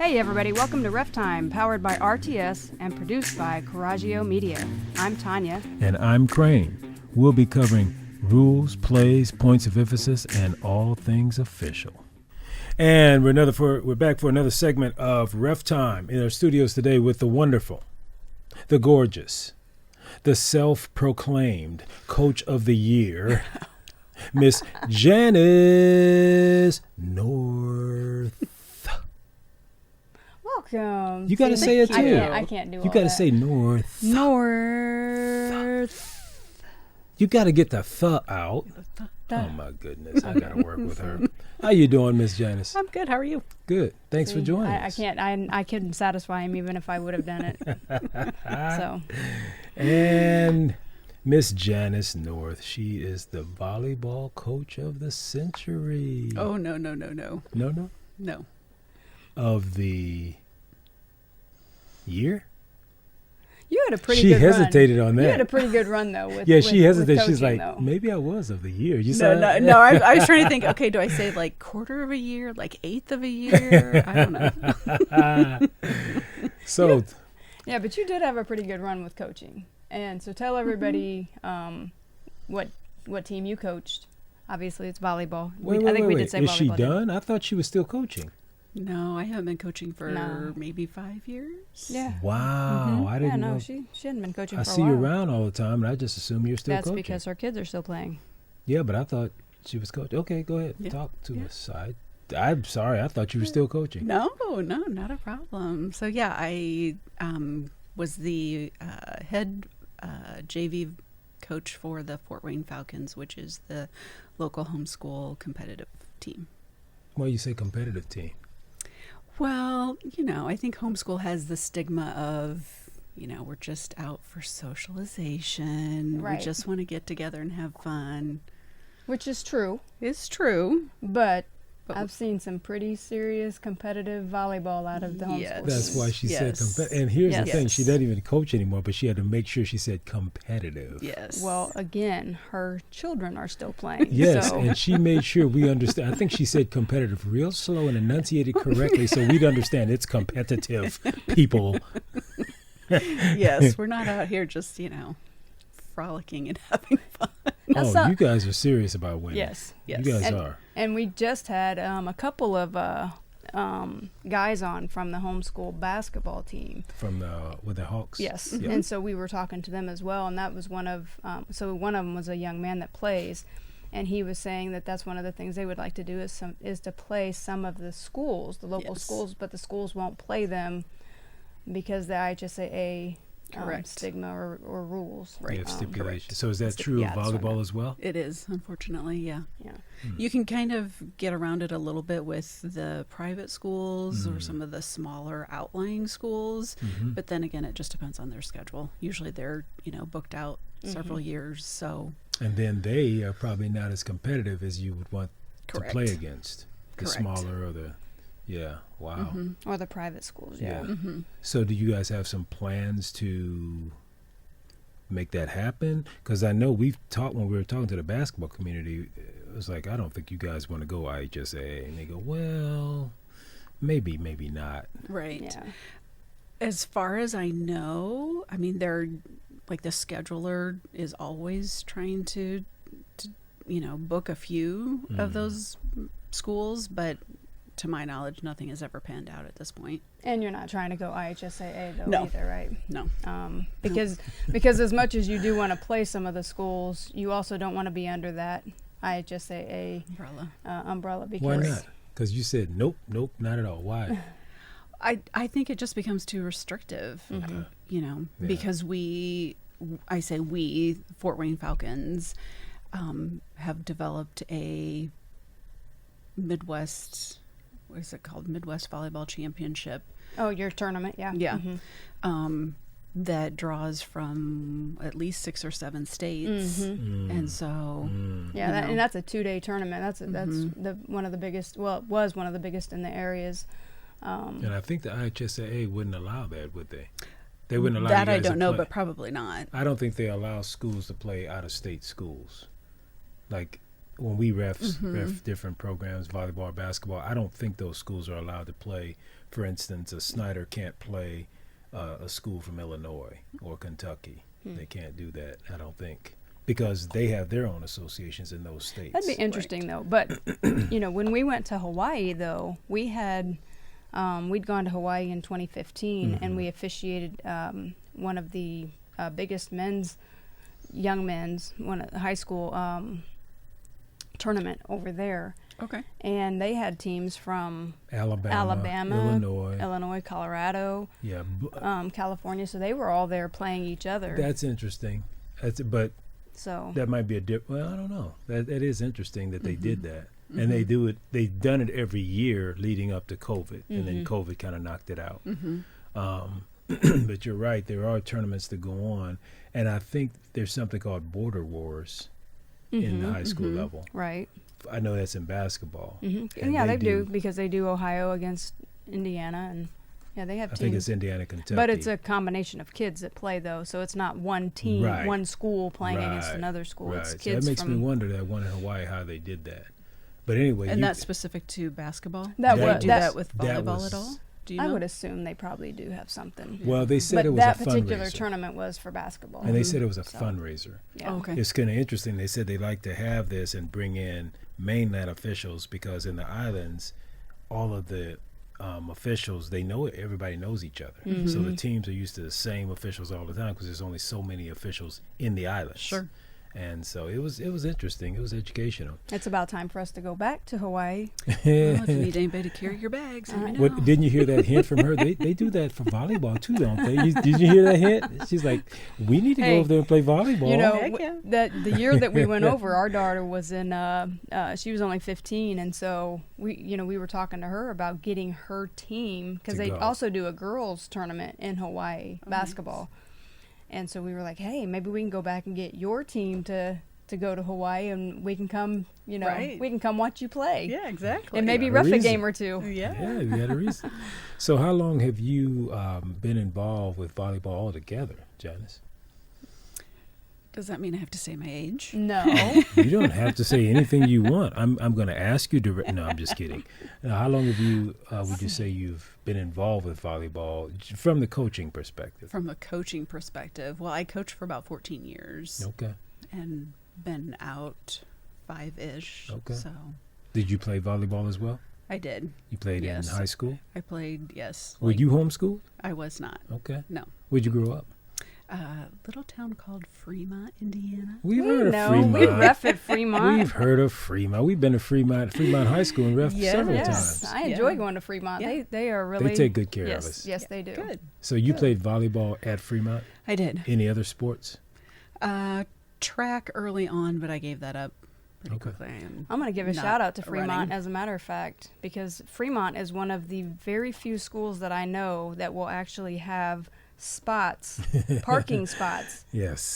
Hey everybody, welcome to RefTime, powered by RTS and produced by Coraggio Media. I'm Tanya. And I'm Crane. We'll be covering rules, plays, points of emphasis, and all things official. And we're back for another segment of RefTime in our studios today with the wonderful, the gorgeous, the self-proclaimed Coach of the Year, Miss Janice North. Welcome. You got to say it too. I can't do all that. You got to say North. North. You got to get the th out. Oh my goodness, I got to work with her. How you doing, Miss Janice? I'm good. How are you? Good. Thanks for joining us. I couldn't satisfy him even if I would have done it. So. And Miss Janice North, she is the volleyball coach of the century. Oh, no. No? No. Of the year? You had a pretty good run. She hesitated on that. You had a pretty good run, though. She hesitated. She's like, though. maybe I was of the year. No. I was trying to think, okay, do I say like quarter of a year, like eighth of a year? I don't know. So. Yeah, but you did have a pretty good run with coaching. And so tell everybody what team you coached. Obviously, it's volleyball. Wait, we did say is volleyball. she done? I thought she was still coaching. No, I haven't been coaching for maybe 5 years. Yeah. Wow, I didn't know. She hadn't been coaching I for a see while. you around all the time, and I just assume you're still That's coaching. because her kids are still playing. Yeah, but I thought she was coaching. Okay, go ahead. Yeah. Talk to us. I'm sorry. I thought you were still coaching. No, not a problem. So, yeah, I was the head JV coach for the Fort Wayne Falcons, which is the local homeschool competitive team. Why you say competitive team? Well, I think homeschool has the stigma of, we're just out for socialization. Right. We just want to get together and have fun. Which is true. It's true. But I've seen some pretty serious competitive volleyball out of the homeschool. Yes. That's why she said Yes. competitive. And here's the Yes. thing. She doesn't even coach anymore, but she had to make sure she said competitive. Yes. Well, again, her children are still playing. Yes, so. and she made sure we understand. I think she said competitive real slow and enunciated correctly so we'd understand it's competitive, people. Yes, we're not out here just, frolicking and having fun. You guys are serious about winning. Yes. You guys and, are. And we just had a couple of guys on from the homeschool basketball team. With the Hawks? Yes. Yeah. And so we were talking to them as well, and that was one of them was a young man that plays, and he was saying that that's one of the things they would like to do is to play some of the schools, the local schools, but the schools won't play them because the IHSAA stigma or rules. Right. They have stipulations. Correct. So is that true of volleyball as well? It is, unfortunately, yeah. Yeah. You can kind of get around it a little bit with the private schools or some of the smaller outlying schools, but then again, it just depends on their schedule. Usually they're, booked out several years, so. And then they are probably not as competitive as you would want to play against. The Correct. smaller or the, wow. Or the private schools, yeah. So do you guys have some plans to make that happen? Because I know we've talked when we were talking to the basketball community, it was like, I don't think you guys want to go IHSA. And they go, well, maybe not. Right. Yeah. As far as I know, they're like the scheduler is always trying to book a few of those schools, but to my knowledge, nothing has ever panned out at this point. And you're not trying to go IHSAA though either, right? No. Because as much as you do want to play some of the schools, you also don't want to be under that IHSAA umbrella. Because why not? Because you said nope, not at all. Why? I think it just becomes too restrictive, because we, Fort Wayne Falcons, have developed a Midwest, what is it called? Midwest Volleyball Championship. Oh, your tournament, yeah. Yeah. That draws from at least 6 or 7 states. And so, yeah, and that's a 2-day tournament. That's one of the biggest, well, it was one of the biggest in the areas. And I think the IHSAA wouldn't allow that, would they? They wouldn't allow that you guys I don't know, play. but probably not. I don't think they allow schools to play out-of-state schools. Like when we ref different programs, volleyball, basketball, I don't think those schools are allowed to play. For instance, a Snyder can't play a school from Illinois or Kentucky. They can't do that, I don't think, because they have their own associations in those states. That'd be interesting, though. But, when we went to Hawaii, though, we had, we'd gone to Hawaii in 2015, and we officiated one of the biggest young men's, high school tournament over there. Okay. And they had teams from Alabama, Illinois, Colorado, California. So they were all there playing each other. That's interesting. That might be well, I don't know. That is interesting that they did that. And they do it. They've done it every year leading up to COVID, and then COVID kind of knocked it out. But you're right. There are tournaments that go on, and I think there's something called border wars in the high school level. Right. I know that's in basketball. And yeah, they do, because they do Ohio against Indiana, and they have teams. I think it's Indiana, Kentucky. But it's a combination of kids that play, though, so it's not one team, one school playing against another school. Right. It's So kids that makes me wonder, that one in Hawaii, how they did that. But anyway, and that's specific to basketball. Do that with volleyball at all? Do you know? I would assume they probably do have something. Well, they said it was a fundraiser. But that particular tournament was for basketball. And they said it was a fundraiser. Yeah. Oh, okay. It's kind of interesting. They said they like to have this and bring in mainland officials, because in the islands, all of the officials, everybody knows each other. So the teams are used to the same officials all the time, because there's only so many officials in the islands. Sure. And so it was interesting. It was educational. It's about time for us to go back to Hawaii. Well, if you need anybody to carry your bags, let me know. Didn't you hear that hint from her? They do that for volleyball too, don't they? Did you hear that hint? She's like, we need to go over there and play volleyball. The year that we went over, our daughter was in. She was only 15, and so we were talking to her about getting her team, because they also do a girls tournament in Hawaii, basketball. And so we were like, hey, maybe we can go back and get your team to go to Hawaii, and we can come, we can come watch you play. Yeah, exactly. And maybe ref a game or two. Yeah, you had a reason. So how long have you been involved with volleyball altogether, Janice? Does that mean I have to say my age? No. You don't have to say anything you want. I'm going to ask you to. No, I'm just kidding. Now, how long have you, would you say you've been involved with volleyball from the coaching perspective? From a coaching perspective, well, I coached for about 14 years. Okay. And been out 5-ish. Okay. So. Did you play volleyball as well? I did. You played in high school? I played, yes. Were you homeschooled? I was not. Okay. No. Where'd you grow up? Little town called Fremont, Indiana. We've heard of Fremont. We ref at Fremont. We've heard of Fremont. We've been to Fremont High School and ref several times. I enjoy going to Fremont. Yeah. They are really. They take good care of us. Yes, they do. Good. So you played volleyball at Fremont? I did. Any other sports? Track early on, but I gave that up pretty quickly. I'm going to give a shout out to Fremont, as a matter of fact, because Fremont is one of the very few schools that I know that will actually have parking spots,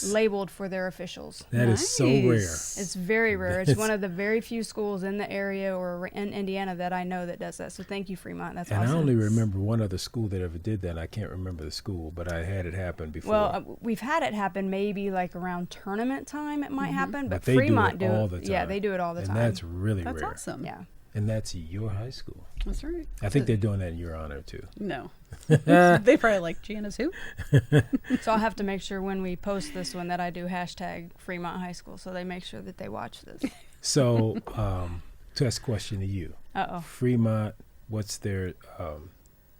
labeled for their officials. That is so rare. It's very rare. It's one of the very few schools in the area or in Indiana that I know that does that. So thank you, Fremont. That's awesome. And I only remember one other school that ever did that. I can't remember the school, but I had it happen before. Well, we've had it happen maybe like around tournament time. It might happen, but they Fremont do it all the time. Yeah, they do it all the time. And that's really rare. That's awesome. Yeah. And that's your high school. That's right. I think they're doing that in your honor, too. No. They probably like, Janice who? So I'll have to make sure when we post this one that I do hashtag Fremont High School, so they make sure that they watch this. So, test question to you. Uh-oh. Fremont, what's their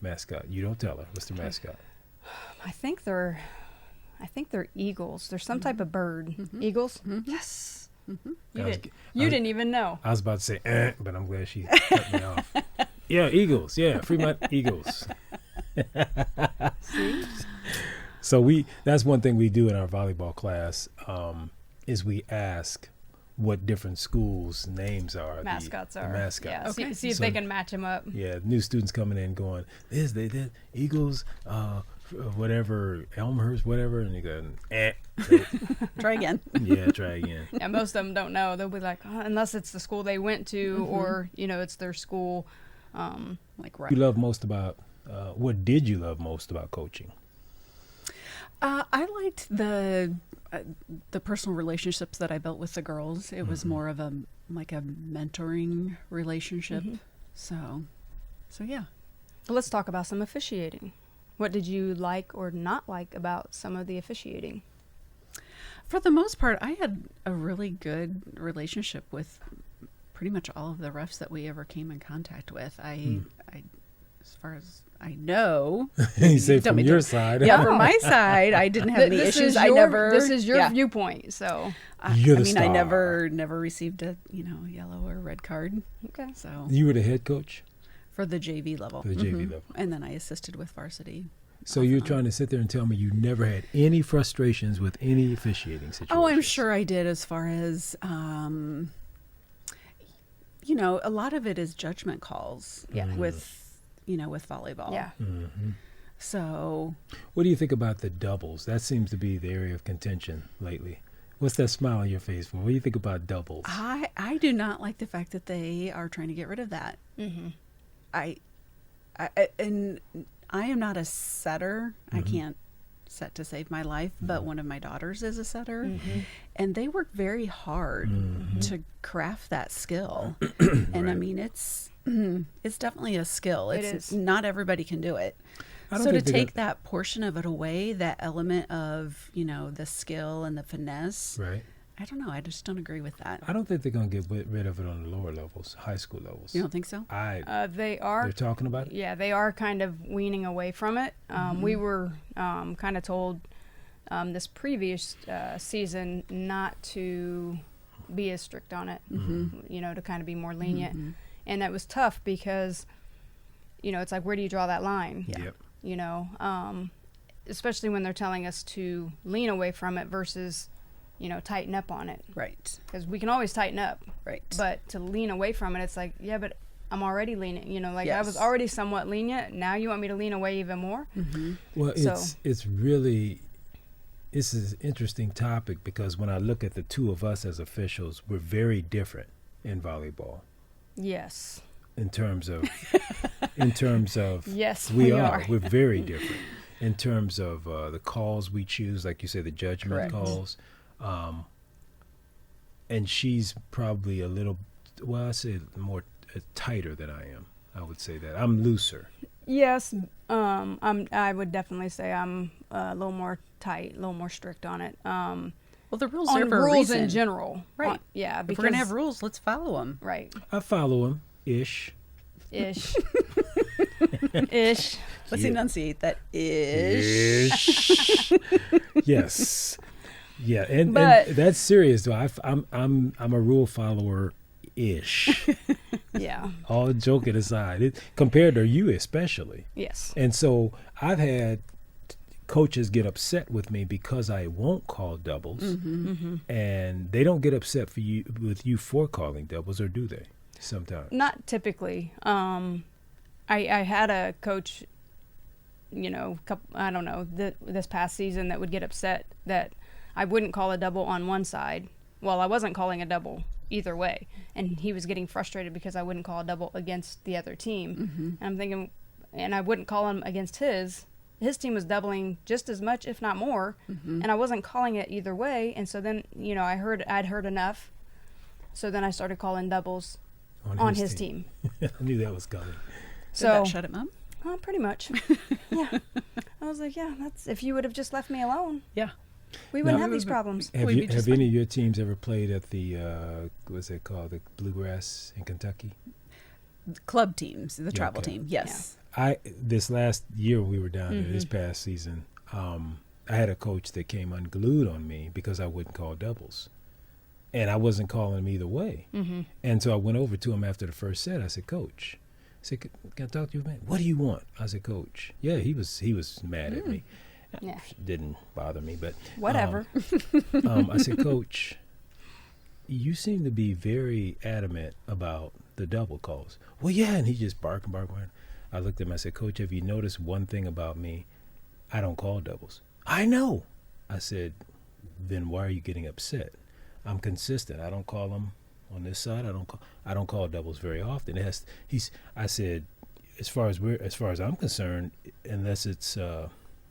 mascot? You don't tell her. What's their mascot? I think they're eagles. They're some type of bird. Eagles? Yes. You didn't even know. I was about to say, but I'm glad she cut me off. Yeah, Eagles. Yeah, Fremont Eagles. See? So that's one thing we do in our volleyball class, is we ask what different schools' names are. Mascots the are. mascots. Yeah, see if they can match them up. Yeah, new students coming in going, they did Eagles, whatever, Elmhurst, whatever, and you go, Try again. Yeah, try again. Yeah, most of them don't know. They'll be like, unless it's the school they went to, or it's their school. What did you love most about coaching? I liked the personal relationships that I built with the girls. It was more of a mentoring relationship. So yeah. Well, let's talk about some officiating. What did you like or not like about some of the officiating? For the most part, I had a really good relationship with pretty much all of the refs that we ever came in contact with. I as far as I know, You say tell from me your to- side. yeah, from my side, I didn't have any issues. This is your yeah. viewpoint, so You're the I star. never received a yellow or red card. okay. So You were the head coach for the JV level, for the JV level. and then I assisted with varsity. So you're trying to sit there and tell me you never had any frustrations with any officiating situation? Oh, I'm sure I did. As far as a lot of it is judgment calls. Yeah. With volleyball. Yeah. So What do you think about the doubles? That seems to be the area of contention lately. What's that smile on your face for? What do you think about doubles? I do not like the fact that they are trying to get rid of that. I am not a setter. I can't set to save my life, but one of my daughters is a setter, and they work very hard to craft that skill. And I Right. mean, it's definitely a skill. It It's is. not everybody can do it. I don't So to think they take got- that portion of it away, that element of the skill and the finesse, Right. I don't know. I just don't agree with that. I don't think they're going to get rid of it on the lower levels, high school levels. You don't think so? They are. They're talking about it? Yeah, they are kind of weaning away from it. We were kind of told this previous season not to be as strict on it, to kind of be more lenient. And that was tough because, it's like, where do you draw that line? Yep. Especially when they're telling us to lean away from it versus, tighten up on it. Right. Because we can always tighten up. Right. But to lean away from it, it's like, yeah, but I'm already leaning. I was Yes. already somewhat lenient. Now you want me to lean away even more? Well, So- it's really, this is an interesting topic because when I look at the two of us as officials, we're very different in volleyball Yes. in terms of, Yes, we we are. are. We're very different in terms of the calls we choose, like you said, the judgment Correct. calls. And she's probably a little, I say more tighter than I am. I would say that I'm looser. Yes. I would definitely say I'm a little more tight, a little more strict on it. Well, the rules are On for a rules reason. in general. Right. Yeah. If we're going to have rules, let's follow them. Right. I follow him, ish. Ish. Ish. Let's Yeah. enunciate that ish. Ish. Yes. Yeah, and But- that's serious though. I'm a rule follower ish. Yeah. All joking aside, compared to you especially. Yes. And so I've had coaches get upset with me because I won't call doubles, and they don't get upset with you for calling doubles, or do they? Sometimes. Not typically. I had a coach, I don't know, this past season that would get upset that I wouldn't call a double on one side. Well, I wasn't calling a double either way. And he was getting frustrated because I wouldn't call a double against the other team. And I'm thinking, and I wouldn't call him against his. His team was doubling just as much, if not more. And I wasn't calling it either way. And so then, I'd heard enough. So then I started calling doubles on his team. I knew that was coming. Did So that shut him up? pretty much. Yeah. I was like, yeah, that's if you would have just left me alone, Yeah. we wouldn't Now- have these problems. Have We'd be you just have any of your teams ever played at the what's it called, the Bluegrass in Kentucky? Club teams, the travel okay. team. Yes. This last year we were down there, this past season, I had a coach that came unglued on me because I wouldn't call doubles. And I wasn't calling him either way. And so I went over to him after the first set. I said, Coach, can I talk to you, man? What do you want? I said, Coach. Yeah, he was mad at me. Yeah. Didn't bother me, but Whatever. I said, Coach, you seem to be very adamant about the double calls. Well, yeah, and he just barking. I looked at him, I said, Coach, have you noticed one thing about me? I don't call doubles. I know. I said, then why are you getting upset? I'm consistent. I don't call them on this side. I don't call doubles very often. I said, as far as I'm concerned, unless it's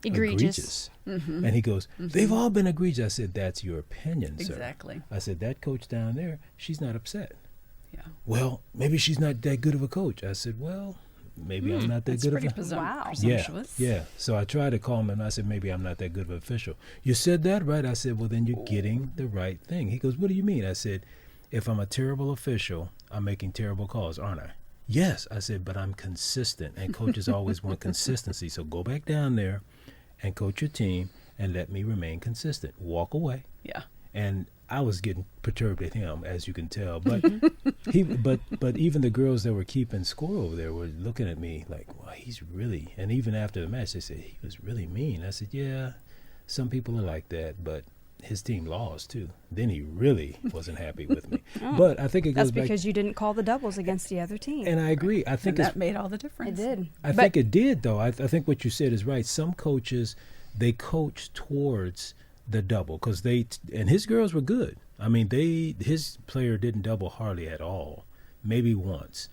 egregious. Mm-hmm. And he goes, they've all been egregious. I said, that's your opinion, sir. Exactly. I said, that coach down there, she's not upset. Yeah. Well, maybe she's not that good of a coach. I said, well, maybe I'm not that good of a presumptuous. Yeah. So I tried to call him and I said, maybe I'm not that good of an official. You said that, right? I said, well, then you're getting the right thing. He goes, what do you mean? I said, if I'm a terrible official, I'm making terrible calls, aren't I? Yes. I said, but I'm consistent, and coaches always want consistency. So go back down there and coach your team and let me remain consistent. Walk away. Yeah. And I was getting perturbed at him, as you can tell. But but even the girls that were keeping score over there were looking at me like, well, he's really, and even after the match, they said, he was really mean. I said, yeah, some people are like that, but his team lost too. Then he really wasn't happy with me. But I think it goes That's because you didn't call the doubles against the other team. And I agree. I think that made all the difference. It did. I think it did, though. I think what you said is right. Some coaches, they coach towards the double because and his girls were good. I mean, his player didn't double hardly at all, maybe once.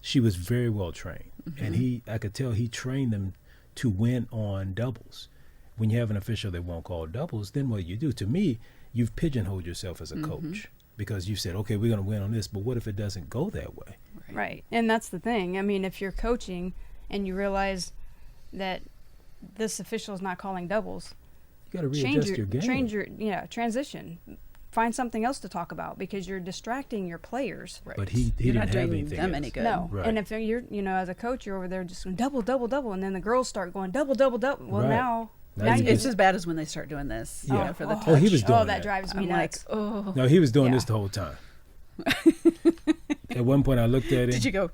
She was very well trained, and I could tell he trained them to win on doubles. When you have an official that won't call doubles, then what you do? To me, you've pigeonholed yourself as a coach because you said, okay, we're going to win on this, but what if it doesn't go that way? Right. And that's the thing. I mean, if you're coaching and you realize that this official is not calling doubles, you got to readjust your game. Transition. Find something else to talk about because you're distracting your players. Right. But he didn't have anything them else. any good. No. Right. And if you're, as a coach, you're over there just going double, double, double, and then the girls start going double, double, double. Well, now it's as bad as when they start doing this. Yeah. For the touch. Oh, he was doing that drives me nuts. Like, oh. No, he was doing this the whole time. At one point, I looked at him. Did you go,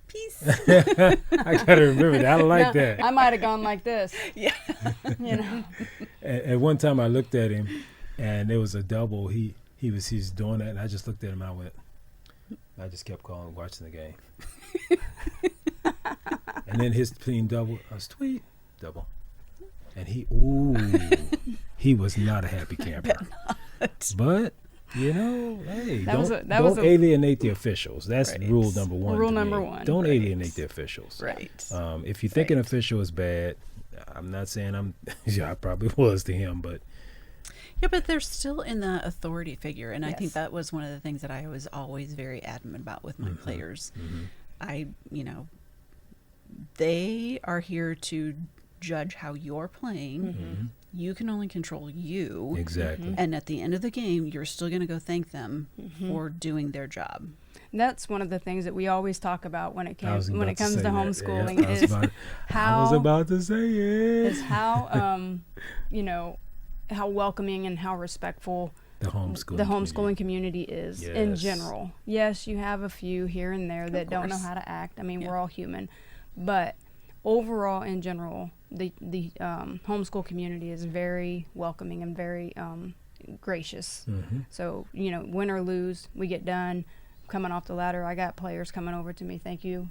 peace? I gotta remember that. I like that. I might have gone like this. Yeah. At one time, I looked at him, and there was a double. He's doing that, and I just looked at him. I just kept watching the game. And then his clean double, I was tweet double, and he was not a happy camper. But hey, don't alienate the officials. That's rule number one. Rule number one. Don't alienate the officials. Right. If you think an official is bad, I'm not saying I probably was to him, but. Yeah, but they're still in the authority figure, and I think that was one of the things that I was always very adamant about with my players. They are here to judge how you're playing. You can only control you. Exactly. And at the end of the game, you're still going to go thank them for doing their job. That's one of the things that we always talk about when it comes to homeschooling. I was about to say it. Is how how welcoming and how respectful the homeschooling community is in general. Yes, you have a few here and there that don't know how to act. I mean, we're all human, but overall, in general, the homeschool community is very welcoming and very gracious. So win or lose, we get done. Coming off the ladder, I got players coming over to me, thank you,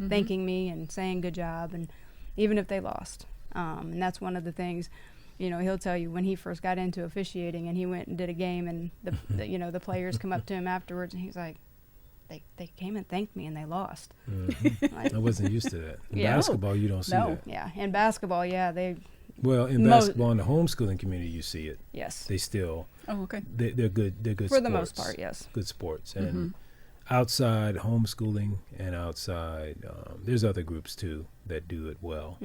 thanking me and saying good job, and even if they lost, and that's one of the things. He'll tell you when he first got into officiating and he went and did a game and the players come up to him afterwards and he's like, they came and thanked me and they lost. I wasn't used to that. In basketball, you don't see that. Yeah, in basketball, Well, in basketball, in the homeschooling community, you see it. Yes. They still. Oh, okay. They're good. They're good. For sports. the most part, yes. Good sports and outside homeschooling and outside, there's other groups too that do it well.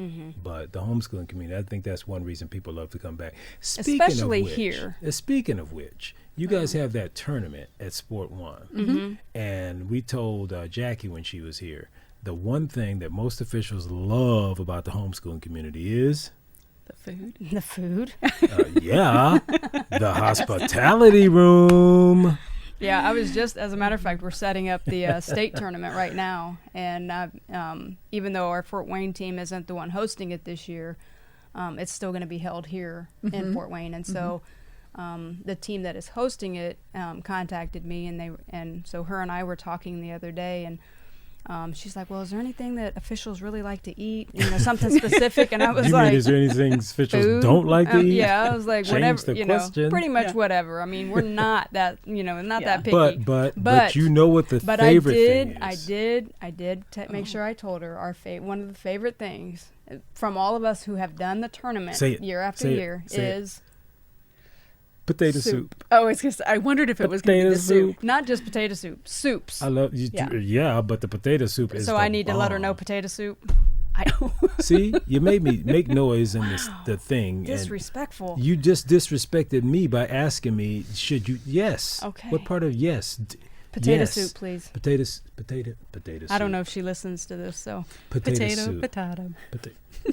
But the homeschooling community, I think that's one reason people love to come back. Especially here. Speaking of which, you guys have that tournament at Sport One, and we told Jackie when she was here, the one thing that most officials love about the homeschooling community is the food. The food. The hospitality room. Yeah, I was just, as a matter of fact, we're setting up the state tournament right now. And even though our Fort Wayne team isn't the one hosting it this year, it's still going to be held here in Fort Wayne. And so the team that is hosting it contacted me, and so her and I were talking the other day, and she's like, well, is there anything that officials really like to eat? Something specific. And I was like, is there anything officials don't like to eat? Yeah, I was like, whatever, question. Pretty much whatever. I mean, we're not that, not that picky. But you know what the favorite thing is. I did make sure I told her one of the favorite things from all of us who have done the tournament Say it. year after Say it. year Say it. is Potato soup. Oh, it's just, I wondered if it was going to be the soup. not just potato soup, soups. I love you. Yeah, but the potato soup is. So the I need to let her bomb. know potato soup. See, you made me make noise in the thing. and Disrespectful. You just disrespected me by asking me, should you? Yes. Okay. What part of yes? Potato yes. soup, please. Potato soup. I don't know if she listens to this, so Potato soup. Potato.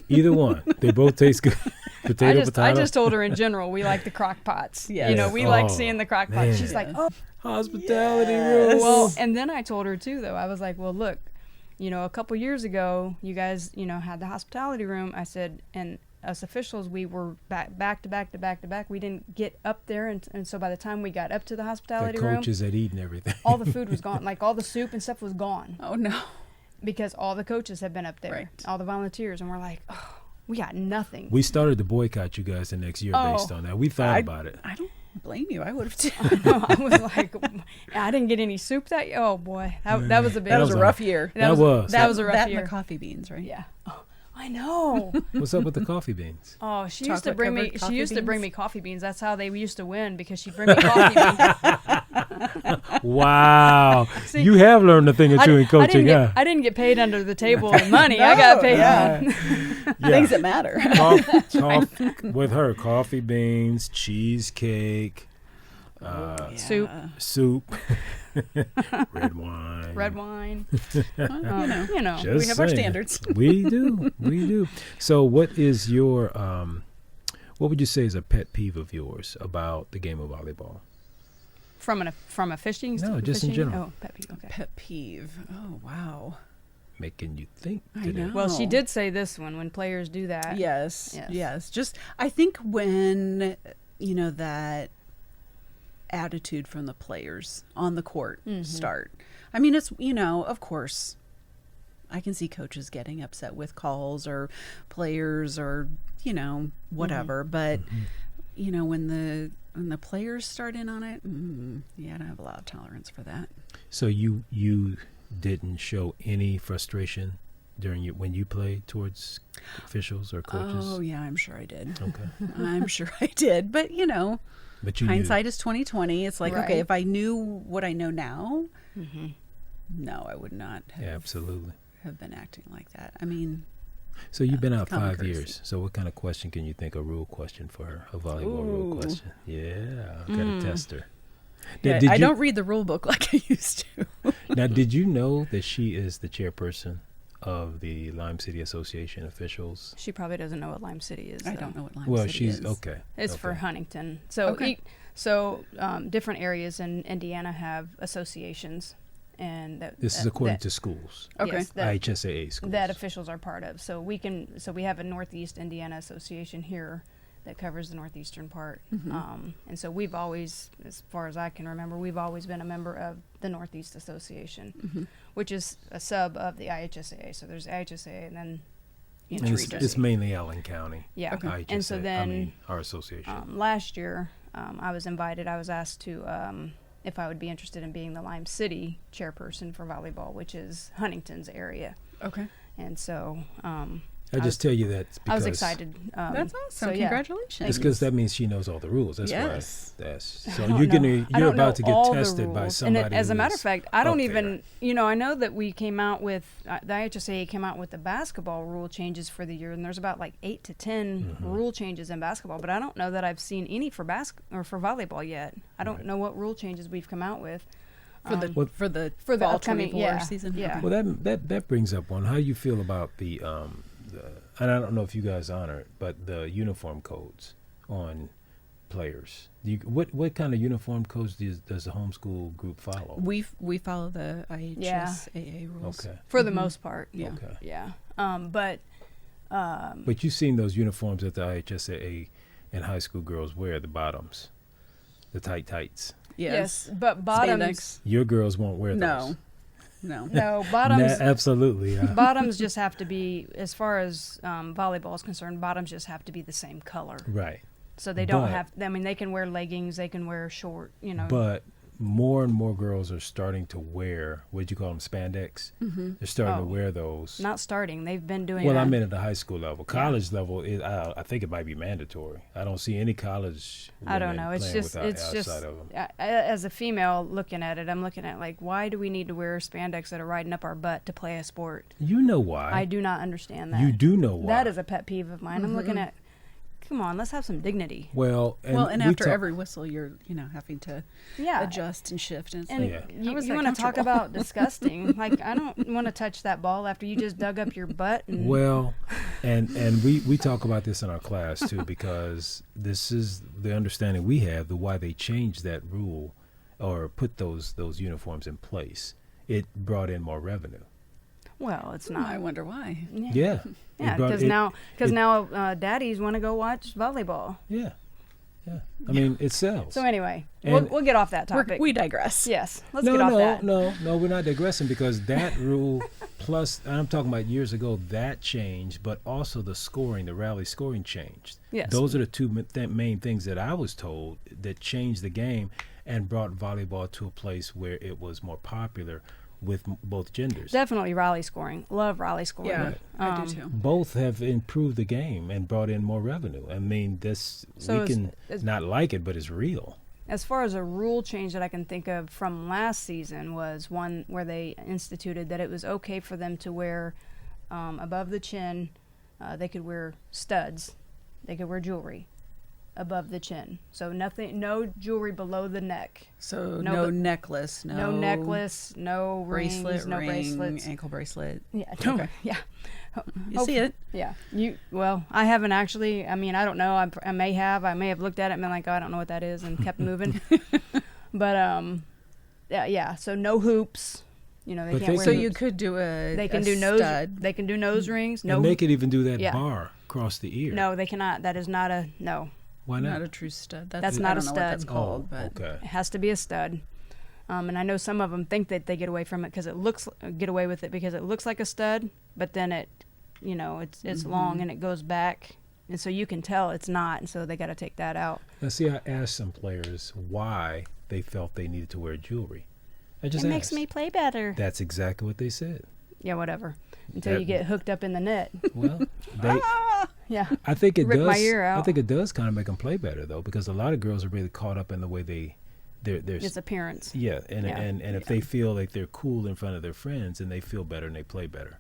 Either one. They both taste good. Potato, I potato. just told her in general we like the crock pots. Yes. You know, we like Oh, seeing the crock man. pots. She's like, oh, Hospitality Yes. rules. well. And then I told her too, though. I was like, well, look, you know, a couple years ago, you guys, you know, had the hospitality room. I said, and us officials, we were back to back. We didn't get up there, and so by the time we got up to the the hospitality room, coaches had eaten everything. all the food was gone. Like all the soup and stuff was gone Oh, no. because all the coaches have been up there, Right. all the volunteers, and we're like, oh, we got nothing. We started to boycott you guys the next year based on that. We thought about it. I don't blame you. I would have too. I was like, I didn't get any soup that. Oh boy, that was a big. That was was a a- rough year. That was. that was a rough That year. and the coffee beans, right? Yeah. Oh, I know. What's up with the coffee beans? Oh, she used to bring me. Chocolate-covered She coffee used to bring beans? me coffee beans. That's how they used to win because she'd bring me coffee beans. Wow. See, You have learned a thing or two in coaching, huh? I didn't get paid under the table in money. I got paid. Yeah. Things that matter. With her, coffee beans, cheesecake, Soup, soup, red wine. red wine. You know, Just we have our saying. standards. We do. So what is your, what would you say is a pet peeve of yours about the game of volleyball? From a fishing. No, just in fishing? general. Oh, pet peeve. Okay. Pet peeve. Oh, wow. Making you think I today. know. Well, she did say this one when players do that. Yes. Just, I think when, you know, that attitude from the players on the court start. I mean, it's, you know, of course, I can see coaches getting upset with calls or players or, you know, whatever. But, you know, when the players start in on it, yeah, I don't have a lot of tolerance for that. So you didn't show any frustration during when you played towards officials or coaches? Oh, yeah, I'm sure I did. Okay. I'm sure I did. But, you know, But you hindsight is 20/20. It's like, Right. okay, if I knew what I know now, no, I would not knew. Yeah, absolutely. have been acting like that. I mean, So you've been out common 5 courtesy. years. So what kind of question can you think? A rule question for her? A volleyball rule Ooh. question? Yeah, got to test her. yeah, Did I you- don't read the rule book like I used to. Now, did you know that she is the chairperson of the Lime City Association officials? She probably doesn't know what Lime City is. I though. don't know what Lime Well, City she's is. okay. It's for okay. Huntington. So, Okay. different areas in Indiana have associations, and This is according to schools, Okay. yes, that, IHSAA schools. that officials are part of. So we have a Northeast Indiana Association here that covers the northeastern part, and so we've always, as far as I can remember, we've always been a member of the Northeast Association, which is a sub of the IHSAA. So there's IHSAA, and then And it's mainly Allen County. yeah. IHSAA, And so then our association. last year, I was invited. I was asked to if I would be interested in being the Lime City chairperson for volleyball, which is Huntington's area. Okay. And so I just tell you that because I was excited. That's awesome. So, yeah. Congratulations. It's because that means she knows all the rules. That's Yes. why. So I don't you're know. gonna I you're don't know about to get all the tested by rules. somebody. And as a who matter is of fact, I don't up even, I know that we came out with, the IHSA came out with the basketball rule changes for the year, and there's about like 8 to 10 rule changes in basketball, but I don't know that I've seen any for for volleyball yet. I don't Right. know what rule changes we've come out with. for the for the for the fall upcoming 24 season. Yeah. Okay. Well, that brings up one. How do you feel about the and I don't know if you guys honor it, but the uniform codes on players. What kind of uniform codes does the homeschool group follow? We follow the IHSAA rules. Okay. For the most part. Yeah. Okay. Yeah. But But you've seen those uniforms that the IHSAA and high school girls wear, the bottoms, the tights. yes, but bottoms. Spandex. Your girls won't wear those. No. No, bottoms. Absolutely. Yeah. Bottoms just have to be, as far as volleyball is concerned, bottoms just have to be the same color. Right. So they don't But- have, I mean, they can wear leggings, they can wear short, But more and more girls are starting to wear, what'd you call them, spandex? They're starting to wear those. Not starting. They've been doing Well, that. I mean at the high school level. College level, I think it might be mandatory. I don't see any college I don't know. It's playing just, outside of them. as a female looking at it, I'm looking at like, why do we need to wear spandex that are riding up our butt to play a sport? You know why. I do not understand that. You do know why. That is a pet peeve of mine. I'm looking at, come on, let's have some dignity. Well, And after every whistle, you're having to Yeah. adjust and shift, and it's And like, you how is want that to talk comfortable? about disgusting? Like, I don't want to touch that ball after you just dug up your butt. And Well, and we talk about this in our class too, because this is the understanding we have, the why they changed that rule or put those uniforms in place. It brought in more revenue. well, it's I not. wonder why. Yeah. Yeah, because now daddies want to go watch volleyball. Yeah. I mean, it sells. So anyway, And- we'll get off that topic. We digress. Yes, let's get off that. No, we're not digressing because that rule plus, and I'm talking about years ago, that changed, but also the rally scoring changed. Yes. Those are the two main things that I was told that changed the game and brought volleyball to a place where it was more popular with both genders. Definitely rally scoring. Love rally scoring. Yeah, I do too. Both have improved the game and brought in more revenue. I mean, So we can is- not like it, but it's real. As far as a rule change that I can think of from last season was one where they instituted that it was okay for them to wear above the chin. They could wear studs. They could wear jewelry above the chin. So no jewelry below the neck. So No, no necklace, No necklace, no bracelet, rings, no ring, bracelets. ankle bracelet. Yeah, no, Okay. yeah. You see it? Yeah. Well, I haven't actually. I mean, I don't know. I may have looked at it and been like, oh, I don't know what that is, and kept moving. But yeah. So no hoops. They But can't they wear. So hoops. you could do They can a do nose. stud. They can do nose rings. No. And they could even do that Yeah. bar across the ear. No, they cannot. That is not a no. Why not? Not a true stud. That's I not a don't know what that's stud. called, but okay. It has to be a stud. And I know some of them think that they get away from it because get away with it because it looks like a stud, but then it's long and it goes back, and so you can tell it's not, and so they got to take that out. Now, see, I asked some players why they felt they needed to wear jewelry. I just It asked. makes me play better. That's exactly what they said. Yeah, whatever. Until That- you get hooked up in the net. Well, they. Yeah. I think it Rip does. my ear out. I think it does kind of make them play better though, because a lot of girls are really caught up in the way they're Its appearance. yeah, and Yeah. and if they feel like they're cool in front of their friends, and they feel better and they play better.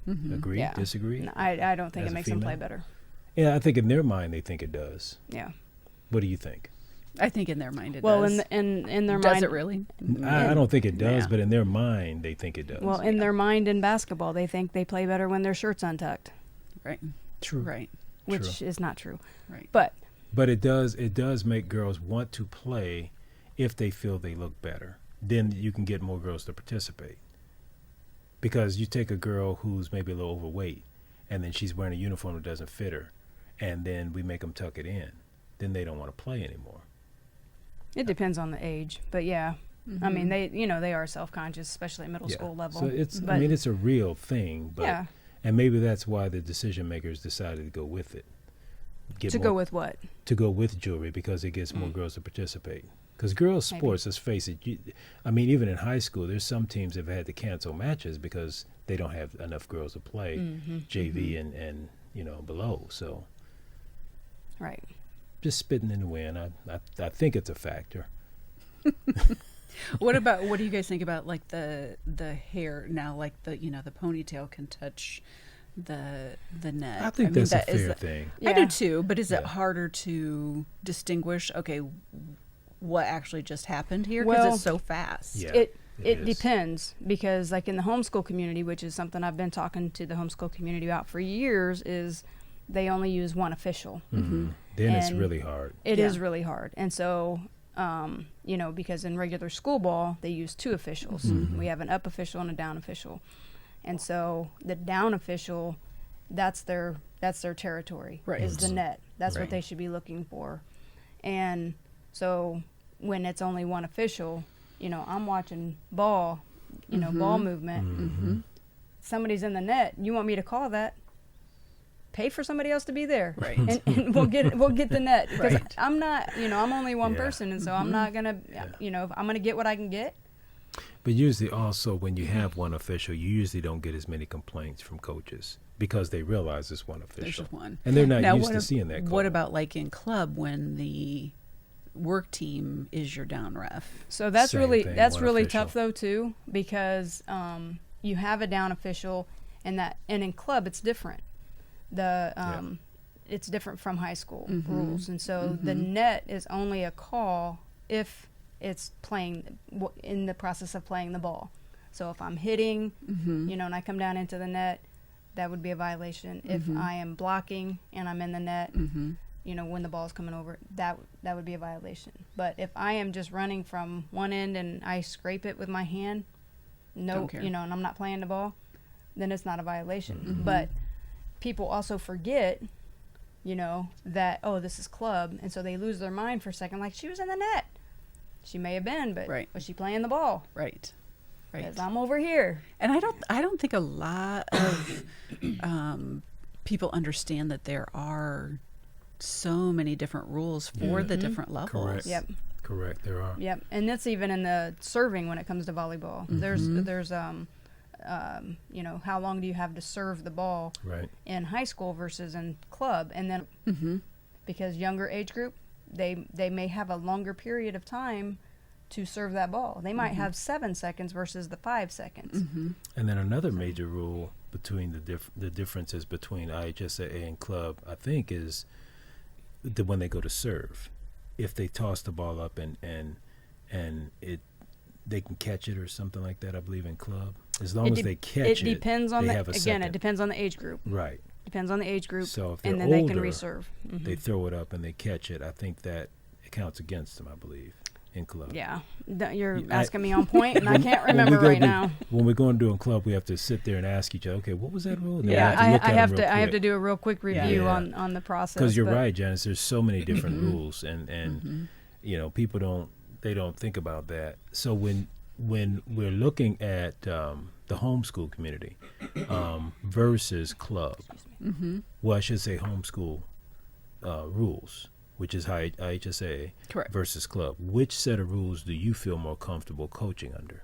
Agree? Yeah. Disagree? No, I don't think As it a makes them play female? better. Yeah, I think in their mind they think it does. Yeah. What do you think? I think in their mind it Well, does. in their Does mind. it really? I don't think it does, Yeah. but in their mind they think it does. Well, in their mind in basketball, they think they play better when their shirt's untucked, Right. true. Right. which is not true. Right. But But it does make girls want to play if they feel they look better. Then you can get more girls to participate. Because you take a girl who's maybe a little overweight, and then she's wearing a uniform that doesn't fit her, and then we make them tuck it in. Then they don't want to play anymore. it depends on the age. But yeah, I mean they are self-conscious, especially at middle school level. So But it's a real thing. But, yeah. And maybe that's why the decision makers decided to go with it. Go with what? To go with jewelry because it gets more girls to participate. Because girls' Maybe. sports, let's face it, even in high school, there's some teams that have had to cancel matches because they don't have enough girls to play JV and below. So Right. just spitting in the wind, I think it's a factor. What do you guys think about like the hair now? Like the ponytail can touch the neck. I think mean, that's a fair thing. I do Yeah. too, but is it Yeah. harder to distinguish? Okay, what actually just happened here? Because Well, it's so fast. Yeah. It is. depends, because like in the homeschool community, which is something I've been talking to the homeschool community about for years, is they only use one official. Then it's And really hard. It is Yeah. really hard. And so, because in regular school ball, they use two officials. We have an up official and a down official. And so the down official, that's their territory, Right. is the net. That's Right. what they should be looking for. And so when it's only one official, I'm watching ball, ball movement. Somebody's in the net. You want me to call that? pay for somebody else to be there, Right. and we'll get the net, because Right. I'm not, I'm only one Yeah. person, and so I'm not gonna, I'm gonna get what I can get. But usually also when you have one official, you usually don't get as many complaints from coaches because they realize it's one There's official. just one. And they're not Now, used to seeing that call. What about like in club when the work team is your down ref? So that's Same really thing, that's one really official. tough though too, because you have a down official, and in club it's different. It's different from high school rules, and so the net is only a call if it's playing in the process of playing the ball. So if I'm hitting, and I come down into the net, that would be a violation. If I am blocking and I'm in the net, when the ball's coming over, that would be a violation. But if I am just running from one end and I scrape it with my hand, Don't care. and I'm not playing the ball, then it's not a violation. But people also forget, that, oh, this is club, and so they lose their mind for a second, like, she was in the net. She may have been, but Right. was she playing the ball? Right. Right. 'Cause I'm over here. And I don't think a lot of people understand that there are so many different rules for the different levels. Correct. Yep. Correct, there are. Yep, and that's even in the serving when it comes to volleyball. There's how long do you have to serve the ball Right. in high school versus in club, and then because younger age group, they may have a longer period of time to serve that ball. They might have 7 seconds versus the 5 seconds. And then another major rule between the differences between IHSAA and club, I think, is when they go to serve. If they toss the ball up and they can catch it or something like that, I believe in club. As long as they catch it, it depends on they have a it second. depends on the age group. Right. Depends on the age group. So if they're and then they can older, reserve. they throw it up and they catch it. I think that it counts against them, I believe, in club. Yeah, you're asking me on point, and I can't remember When we right now. When we're going to do a club, we have to sit there and ask each other, okay, what was that rule? And then we Yeah, to look I at have them to real I have quick. to do a real quick review Yeah. on the process. Because you're but- right, Janice. There's so many different rules, and people don't think about that. So when we're looking at the homeschool community versus club, well, I should say homeschool rules, which is IHSA Correct. versus club. Which set of rules do you feel more comfortable coaching under?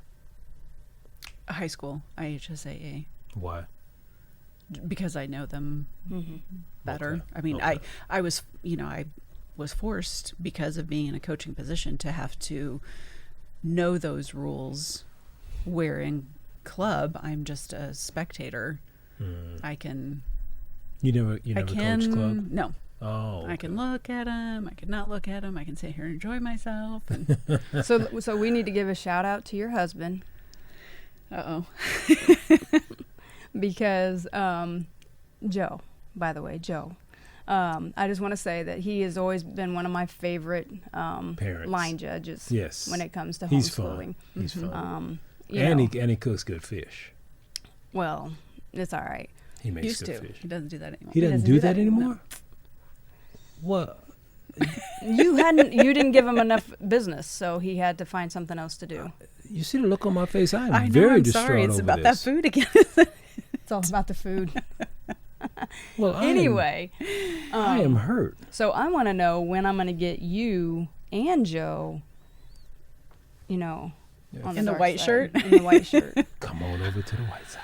High school, IHSAA, Why? because I know them better. Okay. I mean, Okay. I was forced, because of being in a coaching position, to have to know those rules, where in club I'm just a spectator. I can You never coached club? No. Oh, I can look at them. I can not look at them. I can sit here and enjoy myself. And So we need to give a shout out to your husband, because Joe, by the way, Joe. I just want to say that he has always been one of my favorite Parents. line judges. Yes. When it comes to He's homeschooling. fun. He's fun. You And know, he cooks good fish. well, it's all right. He makes used good to. fish. He doesn't do that anymore. He doesn't doesn't do that anymore? No. What? You didn't give him enough business, so he had to find something else to do. You see the look on my face? I am I know. very I'm distraught sorry. It's over about this. that food again. It's all about the food. Well, Anyway, I am hurt. so I want to know when I'm going to get you and Joe, on the In the dark white side. shirt? In the white shirt. Come on over to the white side.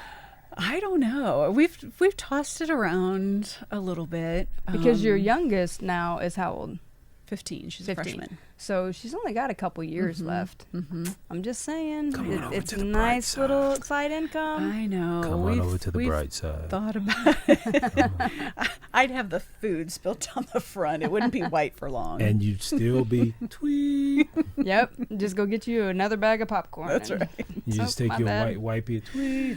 I don't know. We've tossed it around a little bit. Because your youngest now is how old? 15. She's 15. a freshman. So she's only got a couple years left. I'm just saying, Come on over it's to a the bright nice side. little side income. I know. Come on over to the we've bright side. Thought about it. I'd have the food spilled down the front. It wouldn't be white for long. And you'd still be tweet. Yep, just go get you another bag of popcorn. That's and- right. You just Oh, take my your bad. wipey tweet.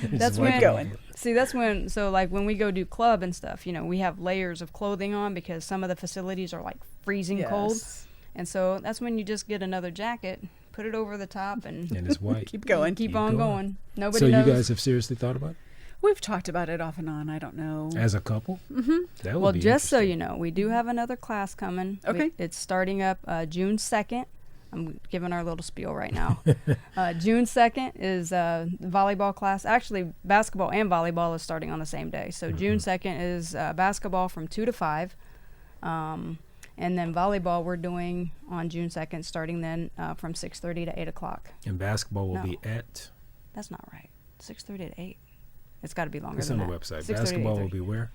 That's Just wipe when- it going. off. See, that's when, so like when we go do club and stuff, we have layers of clothing on because some of the facilities are like freezing cold. Yes. And so that's when you just get another jacket, put it over the top, and And it's white. Keep going. keep Keep on going. going. Nobody So knows. you guys have seriously thought about it? We've talked about it off and on. I don't know. As a couple? Mm-hmm. That would Well, be just so interesting. you know, we do have another class coming. Okay. It's starting up June 2nd. I'm giving our little spiel right now. June 2nd is the volleyball class. Actually, basketball and volleyball is starting on the same day. So June 2nd is basketball from 2 to 5. And then volleyball we're doing on June 2nd, starting then from 6:30 to 8 o'clock. And basketball will be at? That's not right. 6:30 to 8. It's got to be longer It's than on that. the website. Basketball will be where?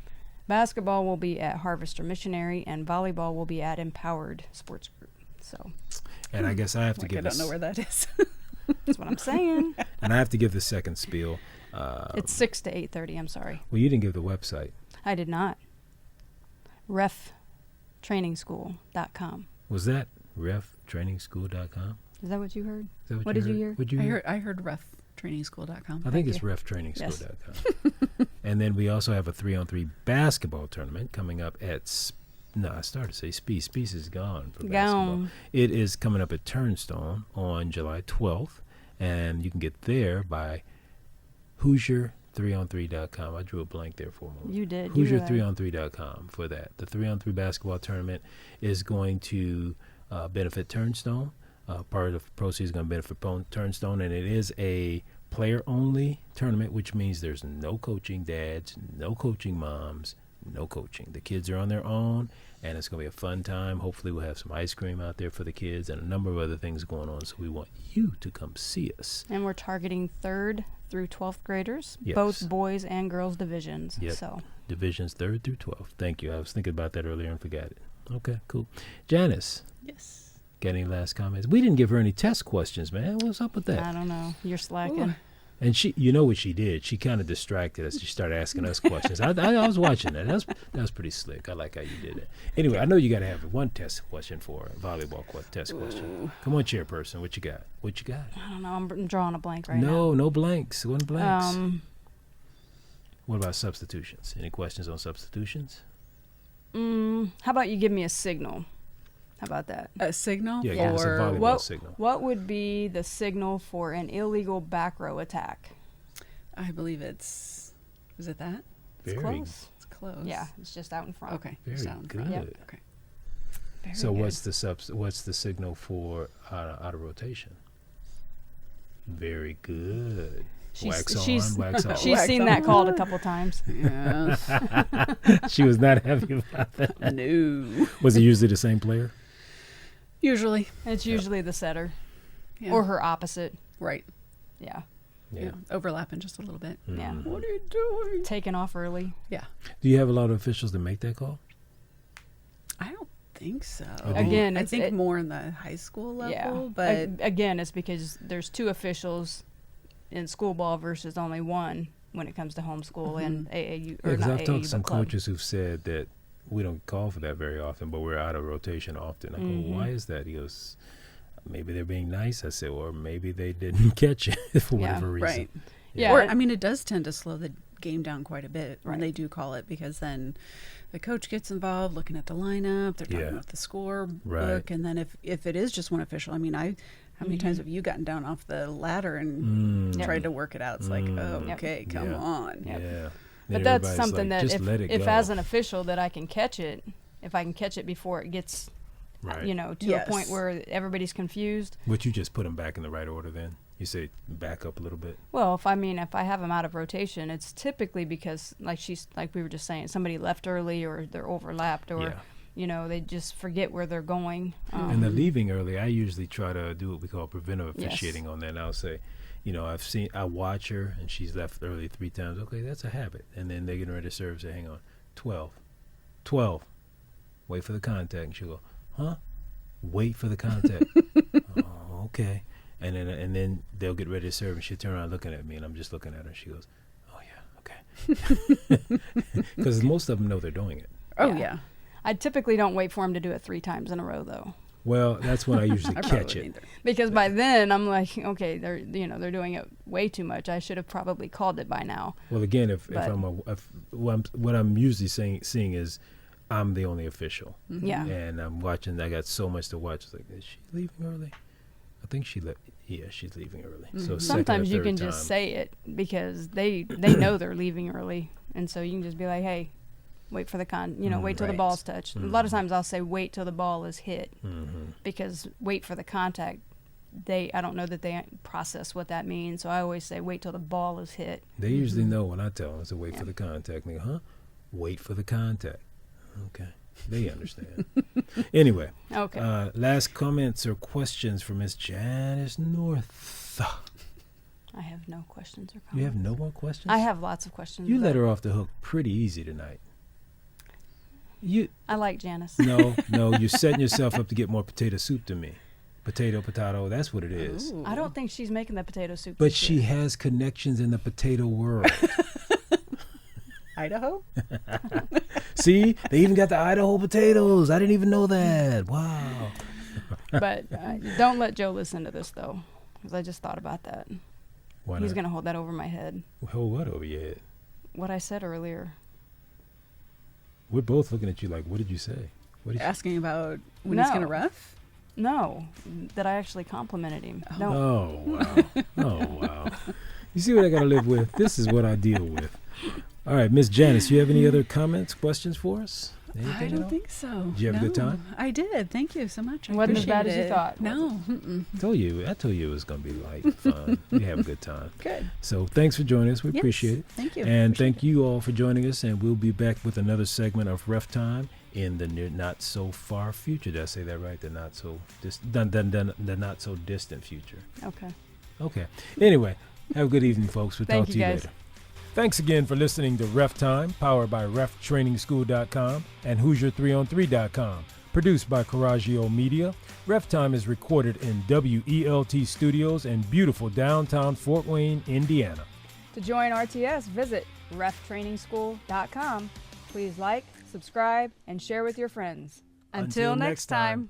Basketball will be at Harvester Missionary, and volleyball will be at Empowered Sports Group. So, and I guess I have to give I don't know where that is. that's what I'm saying. And I have to give the second spiel. It's 6 to 8:30. I'm sorry. Well, you didn't give the website. I did not. RefTrainingschool.com. Was that reftrainingschool.com? Is that what you heard? Is that What did you hear? What'd you hear? I heard reftrainingschool.com. I think it's reftrainingschool.com. And then we also have a 3-on-3 basketball tournament coming up at I started to say Spies. Spies is gone for basketball. It is coming up at Turnstone on July 12th, and you can get there by Hoosier3on3.com. I drew a blank there for a moment. You did. Hoosier3on3.com for that. The 3-on-3 basketball tournament is going to benefit Turnstone. Part of the proceeds is going to benefit Turnstone, and it is a player-only tournament, which means there's no coaching dads, no coaching moms, no coaching. The kids are on their own, and it's going to be a fun time. Hopefully we'll have some ice cream out there for the kids and a number of other things going on, so we want you to come see us. And we're targeting 3rd through 12th graders, Yes. both boys and girls divisions. Yep. So Divisions 3rd through 12th. Thank you. I was thinking about that earlier and forgot it. Okay, cool. Janice. Yes. Got any last comments? We didn't give her any test questions, man. What's up with that? I don't know. You're slacking. Ooh. And she, you know what she did? She kind of distracted us. She started asking us questions. I was watching that. That was pretty slick. I like how you did it. Anyway, I know you got to have one test question for a volleyball test question. Come on, chairperson. What you got? What you got? I don't know. I'm drawing a blank right now. No blanks. One blanks. What about substitutions? Any questions on substitutions? How about you give me a signal? How about that? A signal? Yeah, give us a volleyball signal. What would be the signal for an illegal back row attack? I believe is it that? It's close. It's close. Yeah, it's just out in front. Okay. Very just out in good. front. Yep. Okay. Very So good. what's the signal for out of rotation? Very good. Wax on, wax off. She's seen that called a couple times. Yeah. She was not happy about that. No. Was it usually the same player? Usually. It's usually the setter Yeah. or her opposite. Right. Yeah. Yeah. Overlapping just a little bit. Yeah. What are you doing? Taken off early. Yeah. Do you have a lot of officials that make that call? I don't think so. Again, I it's- think more in the high school level, but again, it's because there's 2 officials in school ball versus only 1 when it comes to homeschool and AAU. Or Because not I've AAU, talked to some but club. coaches who've said that we don't call for that very often, but we're out of rotation often. I go, why is that? He goes, maybe they're being nice. I said, or maybe they didn't catch it for whatever reason. right. Yeah. Or I mean, it does tend to slow the game down quite a bit when Right. they do call it, because then the coach gets involved looking at the lineup. They're talking Yeah. about the score Right. book, and then if it is just one official, I mean, how many times have you gotten down off the ladder and tried to work it out? It's like, oh, Yep. okay, come Yeah. on. Yep. Yeah. But Then that's everybody's something like, that just let it if go. as an official that I can catch it, if I can catch it before it gets, Right. to Yes. a point where everybody's confused. Would you just put them back in the right order then? You say back up a little bit? Well, if I have them out of rotation, it's typically because like we were just saying, somebody left early or they're overlapped or Yeah. they just forget where they're going. And the leaving early, I usually try to do what we call preventive Yes. officiating on that. And I'll say, I watch her and she's left early 3 times. Okay, that's a habit. And then they're getting ready to serve, say, hang on, 12, wait for the contact. And she'll go, huh? Wait for the contact. Oh, okay. And then they'll get ready to serve and she'll turn around looking at me and I'm just looking at her and she goes, oh yeah, okay. Because most of them know they're doing it. Oh, Yeah. yeah. I typically don't wait for them to do it 3 times in a row though. Well, that's when I usually I catch probably it. either. Because by then I'm like, okay, they're doing it way too much. I should have probably called it by now. Well, again, if But- what I'm usually seeing is I'm the only official, Yeah. and I'm watching. I got so much to watch. It's like, is she leaving early? I think she left. Yeah, she's leaving early. So second or Sometimes you third can time. just say it because they know they're leaving early, and so you can just be like, hey, Wait for the wait till the Right. ball's touched. A lot of times I'll say wait till the ball is hit, because wait for the contact. I don't know that they process what that means, so I always say wait till the ball is hit. They usually know when I tell them to wait for the contact. They go, huh? Wait for the contact. Okay. They understand. Anyway. Okay. Last comments or questions from Miss Janice North. I have no questions or comments. You have no more questions? I have lots of questions. You but let her off the hook pretty easy tonight. I like Janice. No, you're setting yourself up to get more potato soup than me. Potato, that's what it is. Ooh. I don't think she's making the potato soup. But this she year. has connections in the potato world. Idaho? See, they even got the Idaho potatoes. I didn't even know that. Wow. But don't let Joe listen to this, though, because I just thought about that. Why He's not? going to hold that over my head. Hold what over your head? What I said earlier. We're both looking at you like, what did you say? What did you Asking about when he's No. going to ref? No, that I actually complimented him. No. Oh, wow. Oh, wow. You see what I got to live with? This is what I deal with. All right, Miss Janice, you have any other comments, questions for us? Anything I at don't all? think so. Did you have a good time? I did. Thank you so much. I Wasn't as bad appreciate as you it. thought, was No. Mm-mm. I told you it was going to be light, fun. We have a good time. Good. So thanks for joining us. We Yes. appreciate it. Thank you. And Appreciate thank you all for joining us. And we'll be back with another segment of RefTime in the not so far future. Did I say that right? The not so the not so distant future. Okay. Okay. Anyway, have a good evening, folks. We'll Thank talk you, to you guys. later. Thanks again for listening to RefTime, powered by RefTrainingschool.com and Hoosier3on3.com. Produced by Coraggio Media, RefTime is recorded in WELT Studios in beautiful downtown Fort Wayne, Indiana. To join RTS, visit reftrainingschool.com. Please like, subscribe, and share with your friends. Until next time.